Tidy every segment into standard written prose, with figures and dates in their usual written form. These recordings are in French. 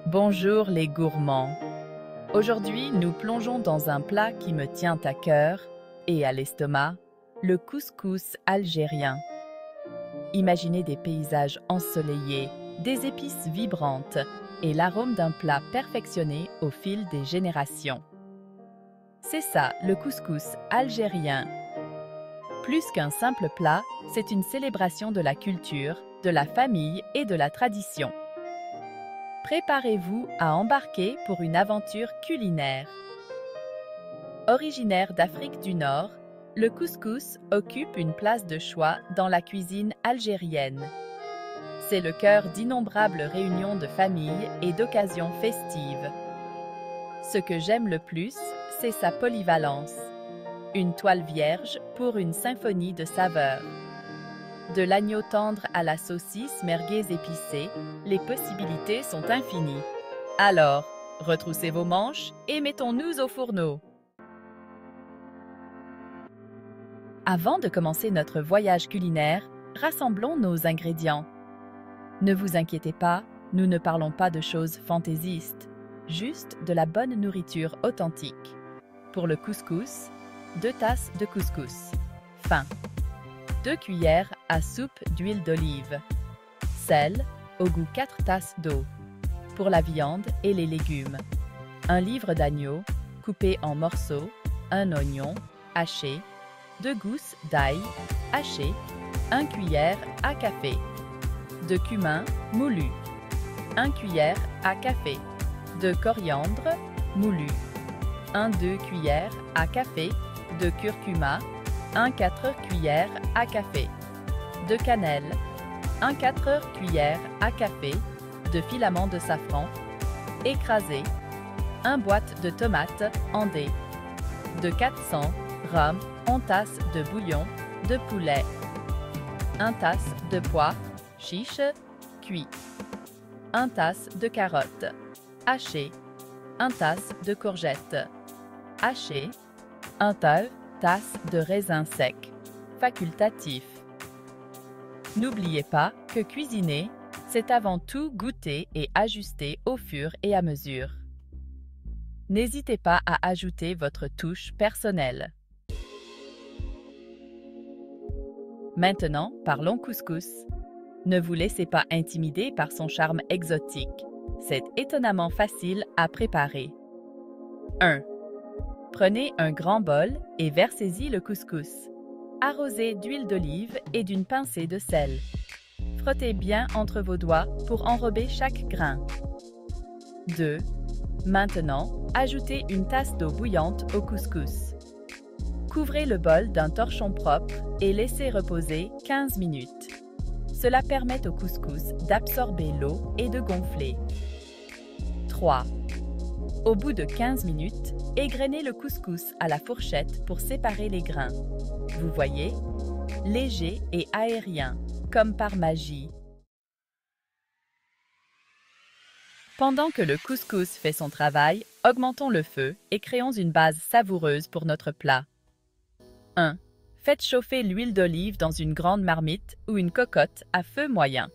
Bonjour les gourmands. Aujourd'hui, nous plongeons dans un plat qui me tient à cœur et à l'estomac, le couscous algérien. Imaginez des paysages ensoleillés, des épices vibrantes et l'arôme d'un plat perfectionné au fil des générations. C'est ça, le couscous algérien. Plus qu'un simple plat, c'est une célébration de la culture, de la famille et de la tradition. Préparez-vous à embarquer pour une aventure culinaire. Originaire d'Afrique du Nord, le couscous occupe une place de choix dans la cuisine algérienne. C'est le cœur d'innombrables réunions de famille et d'occasions festives. Ce que j'aime le plus, c'est sa polyvalence. Une toile vierge pour une symphonie de saveurs. De l'agneau tendre à la saucisse merguez épicée, les possibilités sont infinies. Alors, retroussez vos manches et mettons-nous au fourneau. Avant de commencer notre voyage culinaire, rassemblons nos ingrédients. Ne vous inquiétez pas, nous ne parlons pas de choses fantaisistes, juste de la bonne nourriture authentique. Pour le couscous, 2 tasses de couscous, fin. 2 cuillères à soupe d'huile d'olive. Sel, au goût 4 tasses d'eau. Pour la viande et les légumes. 1 livre d'agneau, coupé en morceaux, 1 oignon, haché, 2 gousses d'ail, haché, 1 cuillère à café. De cumin, moulu. 1 cuillère à café. De coriandre, moulu. 1-2 cuillères à café de curcuma, 1-4 cuillères à café. De cannelle, 1-4 cuillères à café de filaments de safran, écrasé, 1 boîte de tomates en dés, de 400 g 1 tasse de bouillon de poulet, 1 tasse de pois, chiche, cuit, 1 tasse de carottes, hachées, 1 tasse de courgettes, hachées, 1 tasse de raisins secs, facultatif. N'oubliez pas que cuisiner, c'est avant tout goûter et ajuster au fur et à mesure. N'hésitez pas à ajouter votre touche personnelle. Maintenant, parlons couscous. Ne vous laissez pas intimider par son charme exotique. C'est étonnamment facile à préparer. 1. Prenez un grand bol et versez-y le couscous. Arrosez d'huile d'olive et d'une pincée de sel. Frottez bien entre vos doigts pour enrober chaque grain. 2. Maintenant, ajoutez une tasse d'eau bouillante au couscous. Couvrez le bol d'un torchon propre et laissez reposer 15 minutes. Cela permet au couscous d'absorber l'eau et de gonfler. 3. Au bout de 15 minutes, égrenez le couscous à la fourchette pour séparer les grains. Vous voyez? Léger et aérien, comme par magie. Pendant que le couscous fait son travail, augmentons le feu et créons une base savoureuse pour notre plat. 1. Faites chauffer l'huile d'olive dans une grande marmite ou une cocotte à feu moyen.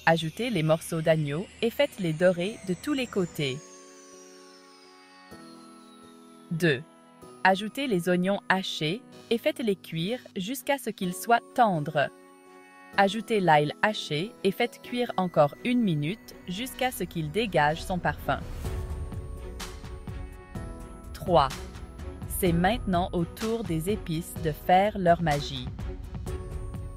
Ajoutez les morceaux d'agneau et faites-les dorer de tous les côtés. 2. Ajoutez les oignons hachés et faites-les cuire jusqu'à ce qu'ils soient tendres. Ajoutez l'ail haché et faites cuire encore 1 minute jusqu'à ce qu'il dégage son parfum. 3. C'est maintenant au tour des épices de faire leur magie.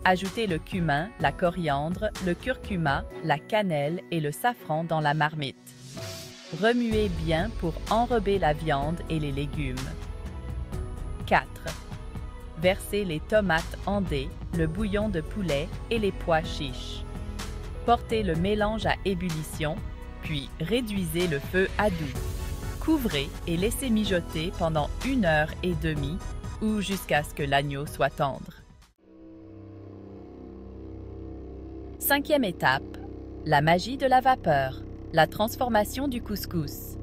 Ajoutez le cumin, la coriandre, le curcuma, la cannelle et le safran dans la marmite. Remuez bien pour enrober la viande et les légumes. 4. Versez les tomates en dés, le bouillon de poulet et les pois chiches. Portez le mélange à ébullition, puis réduisez le feu à doux. Couvrez et laissez mijoter pendant 1h30 ou jusqu'à ce que l'agneau soit tendre. 5e étape, la magie de la vapeur. La transformation du couscous.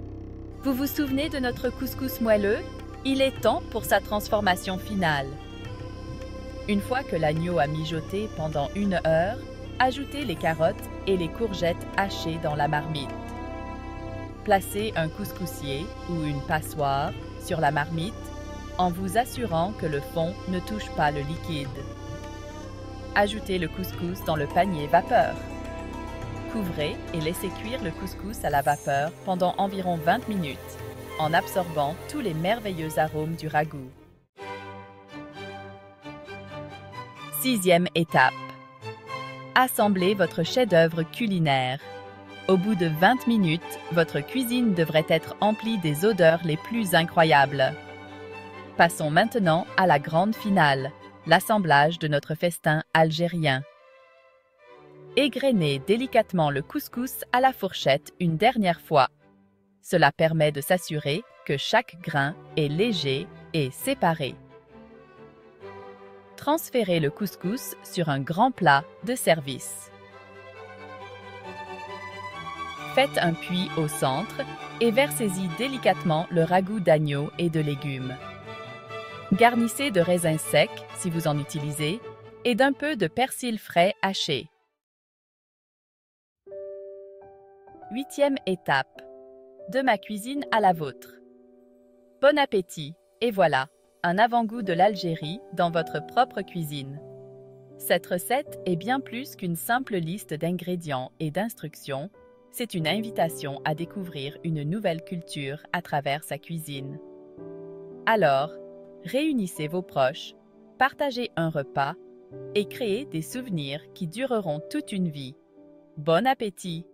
Vous vous souvenez de notre couscous moelleux? Il est temps pour sa transformation finale. Une fois que l'agneau a mijoté pendant 1 heure, ajoutez les carottes et les courgettes hachées dans la marmite. Placez un couscoussier ou une passoire sur la marmite en vous assurant que le fond ne touche pas le liquide. Ajoutez le couscous dans le panier vapeur. Couvrez et laissez cuire le couscous à la vapeur pendant environ 20 minutes, en absorbant tous les merveilleux arômes du ragoût. Sixième étape. Assemblez votre chef-d'œuvre culinaire. Au bout de 20 minutes, votre cuisine devrait être emplie des odeurs les plus incroyables. Passons maintenant à la grande finale, l'assemblage de notre festin algérien. Égrenez délicatement le couscous à la fourchette une dernière fois. Cela permet de s'assurer que chaque grain est léger et séparé. Transférez le couscous sur un grand plat de service. Faites un puits au centre et versez-y délicatement le ragoût d'agneau et de légumes. Garnissez de raisins secs, si vous en utilisez, et d'un peu de persil frais haché. Huitième étape. De ma cuisine à la vôtre. Bon appétit, et voilà, un avant-goût de l'Algérie dans votre propre cuisine. Cette recette est bien plus qu'une simple liste d'ingrédients et d'instructions, c'est une invitation à découvrir une nouvelle culture à travers sa cuisine. Alors, réunissez vos proches, partagez un repas et créez des souvenirs qui dureront toute une vie. Bon appétit!